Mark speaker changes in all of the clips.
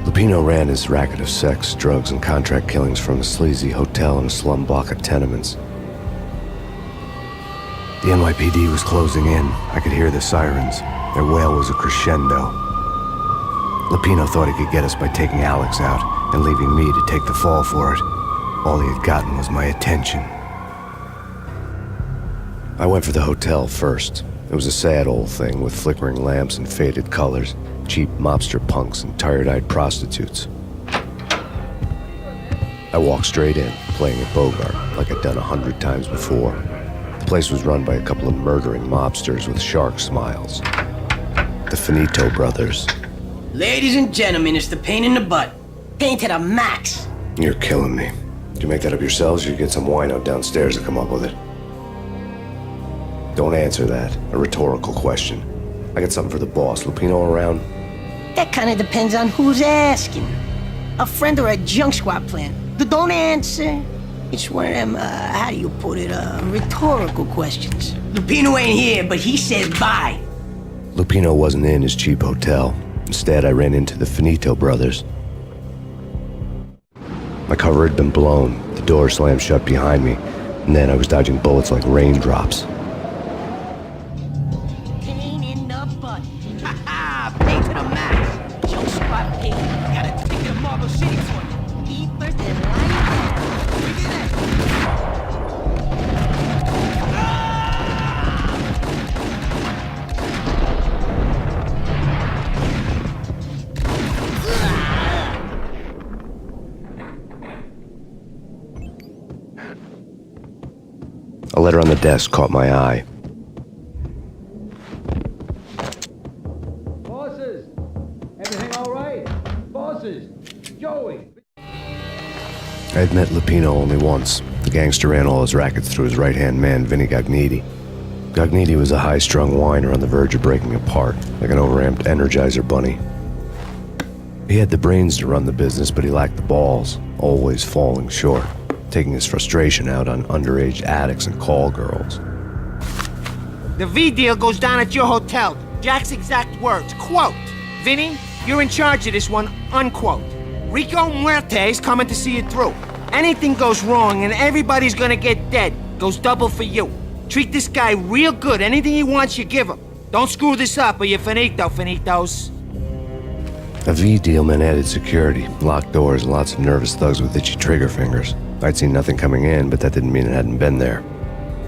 Speaker 1: Lupino ran his racket of sex, drugs, and contract killings from a sleazy hotel in a slum block of tenements. The NYPD was closing in. I could hear the sirens. Their wail was a crescendo. Lupino thought he could get us by taking Alex out and leaving me to take the fall for it. All he had gotten was my attention. I went for the hotel first. It was a sad old thing with flickering lamps and faded colors, cheap mobster punks and tired-eyed prostitutes. I walked straight in, playing at Bogart, like I'd done 100 times before. The place was run by a couple of murdering mobsters with shark smiles. The Finito Brothers.
Speaker 2: Ladies and gentlemen, it's the pain in the butt. Pain to the max.
Speaker 1: You're killing me. Did you make that up yourselves, or you get some wino downstairs to come up with it? Don't answer that. A rhetorical question. I got something for the boss. Lupino around?
Speaker 2: That kind of depends on who's asking. A friend or a junk squad plan. Don't answer. It's one of them, how do you put it, rhetorical questions. Lupino ain't here, but he said bye.
Speaker 1: Lupino wasn't in his cheap hotel. Instead, I ran into the Finito Brothers. My cover had been blown. The door slammed shut behind me, and then I was dodging bullets like raindrops.
Speaker 2: Pain in the butt. Ha ha! Pain to the max. Junk squad pain. Gotta take it to Marble City for you. Eat first and lie down. Look at that.
Speaker 1: A letter on the desk caught my eye.
Speaker 3: Bosses! Everything all right? Bosses! Joey!
Speaker 1: I had met Lupino only once. The gangster ran all his rackets through his right-hand man, Vinny Gagniti. Gagniti was a high-strung whiner on the verge of breaking apart, like an overamped Energizer bunny. He had the brains to run the business, but he lacked the balls, always falling short, taking his frustration out on underage addicts and call girls.
Speaker 4: The V deal goes down at your hotel. Jack's exact words, quote, "Vinny, you're in charge of this one," unquote. Rico Muerte's coming to see it through. Anything goes wrong and everybody's gonna get dead. Goes double for you. Treat this guy real good. Anything he wants, you give him. Don't screw this up or you're finito, finitos.
Speaker 1: A V deal meant added security, locked doors, and lots of nervous thugs with itchy trigger fingers. I'd seen nothing coming in, but that didn't mean it hadn't been there.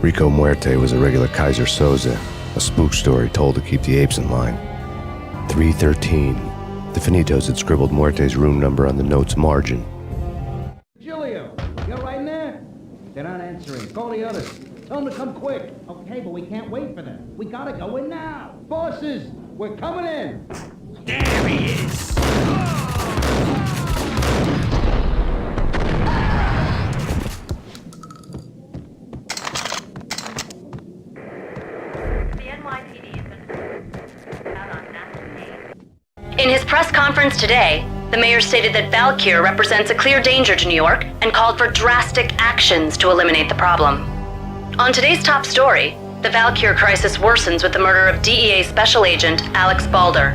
Speaker 1: Rico Muerte was a regular Kaiser Soze, a spook story told to keep the apes in line. 313. The Finitos had scribbled Muerte's room number on the note's margin.
Speaker 3: Julio, you're right in there? They're not answering. Call the others. Tell them to come quick. Okay, but we can't wait for them. We gotta go in now. Bosses, we're coming in.
Speaker 4: There he is.
Speaker 5: In his press conference today, the mayor stated that Valkyr represents a clear danger to New York and called for drastic actions to eliminate the problem. On today's top story, the Valkyr crisis worsens with the murder of DEA Special Agent Alex Balder.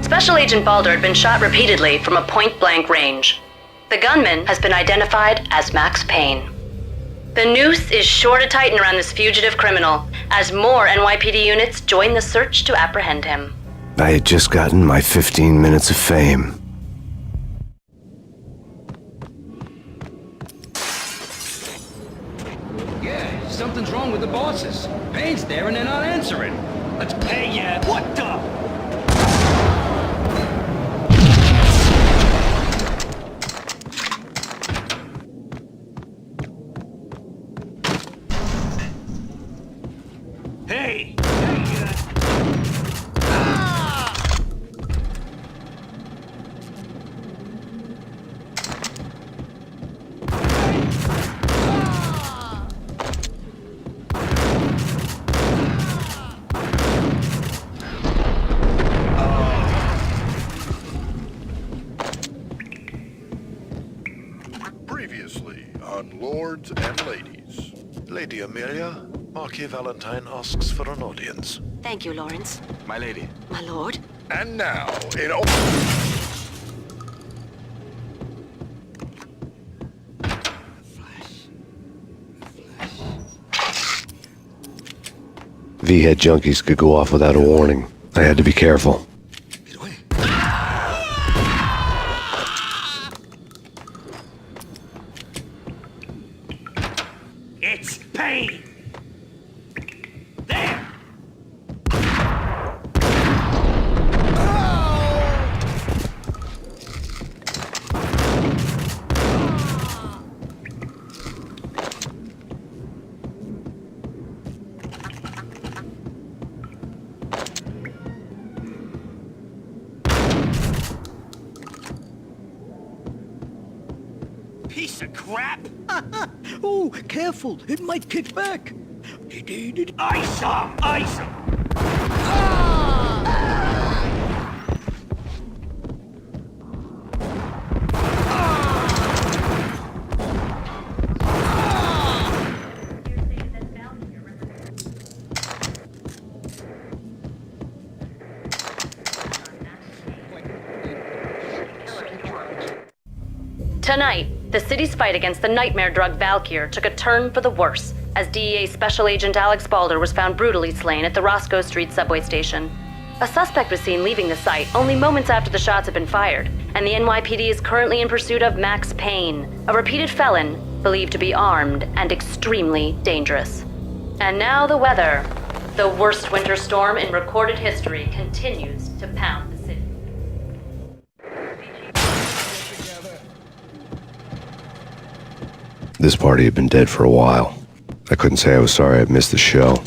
Speaker 5: Special Agent Balder had been shot repeatedly from a point-blank range. The gunman has been identified as Max Payne. The noose is sure to tighten around this fugitive criminal as more NYPD units join the search to apprehend him.
Speaker 1: I had just gotten my 15 minutes of fame.
Speaker 3: Yeah, something's wrong with the bosses. Payne's there and they're not answering. Let's pay ya. What the?
Speaker 4: Hey!
Speaker 6: Previously on Lords and Ladies. Lady Amelia, Marquis Valentine asks for an audience.
Speaker 5: Thank you, Lawrence.
Speaker 7: My lady.
Speaker 5: My lord.
Speaker 6: And now, in
Speaker 1: V-head junkies could go off without a warning. I had to be careful.
Speaker 4: It's Payne! There! Piece of crap!
Speaker 8: Oh, careful, it might kick back.
Speaker 4: Ice him! Ice him!
Speaker 5: Tonight, the city's fight against the nightmare drug Valkyr took a turn for the worse as DEA Special Agent Alex Balder was found brutally slain at the Roscoe Street subway station. A suspect was seen leaving the site only moments after the shots had been fired, and the NYPD is currently in pursuit of Max Payne, a repeated felon believed to be armed and extremely dangerous. And now the weather. The worst winter storm in recorded history continues to pound the city.
Speaker 1: This party had been dead for a while. I couldn't say I was sorry I'd missed the show.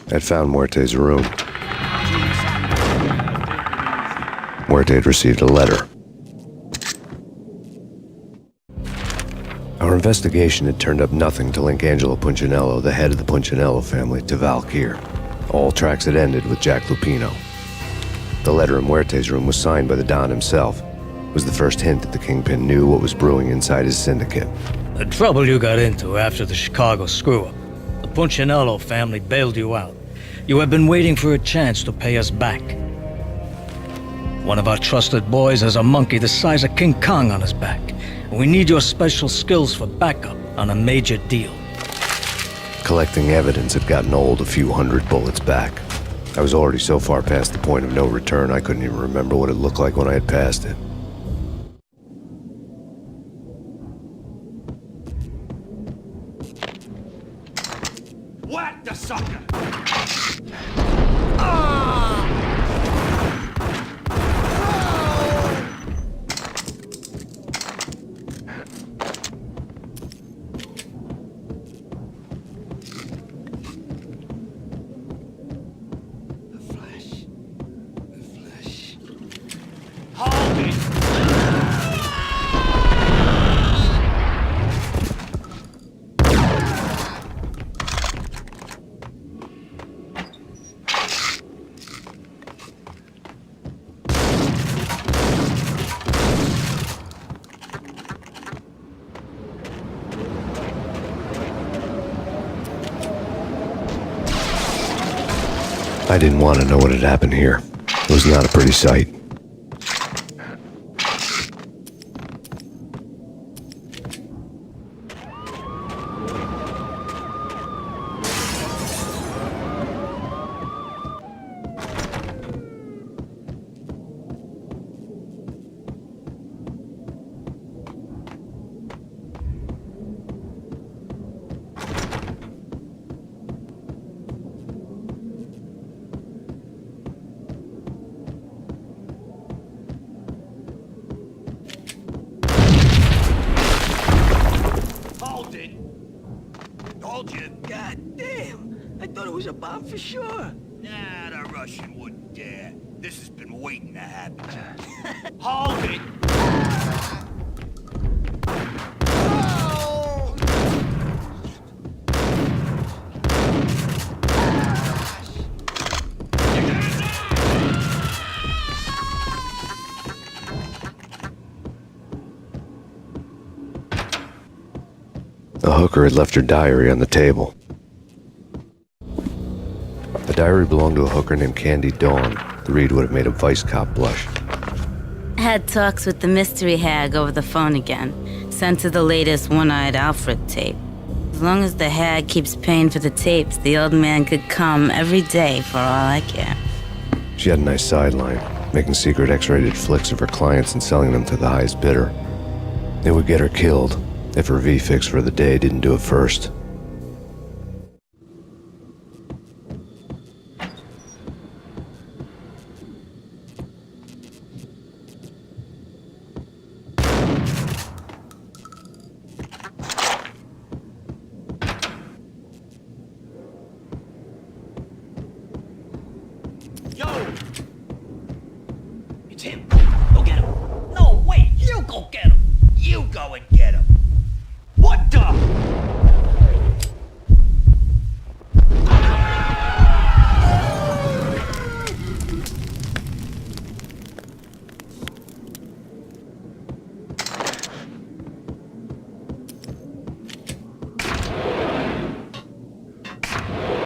Speaker 1: I'd found Muerte's room. Muerte had received a letter. Our investigation had turned up nothing to link Angelo Punchinello, the head of the Punchinello family, to Valkyr. All tracks had ended with Jack Lupino. The letter in Muerte's room was signed by the Don himself. It was the first hint that the Kingpin knew what was brewing inside his syndicate.
Speaker 8: The trouble you got into after the Chicago screw-up. The Punchinello family bailed you out. You have been waiting for a chance to pay us back. One of our trusted boys has a monkey the size of King Kong on his back. We need your special skills for backup on a major deal.
Speaker 1: Collecting evidence had gotten old a few hundred bullets back. I was already so far past the point of no return I couldn't even remember what it looked like when I had passed it.
Speaker 4: Whack the sucker! Hold it!
Speaker 1: I didn't want to know what had happened here. It was not a pretty sight.
Speaker 2: thought it was a bomb for sure.
Speaker 7: Nah, the Russian wouldn't dare. This has been waiting to happen. Hold it!
Speaker 1: The hooker had left her diary on the table. The diary belonged to a hooker named Candy Dawn. The read would have made a vice cop blush.
Speaker 9: Had talks with the mystery hag over the phone again. Sent her the latest One-Eyed Alfred tape. As long as the hag keeps paying for the tapes, the old man could come every day for all I care.
Speaker 1: She had a nice sideline, making secret X-rated flicks of her clients and selling them to the highest bidder. It would get her killed if her V-fix for the day didn't do it first.
Speaker 7: Yo! It's him. Go get him. No, wait, you go get him. You go and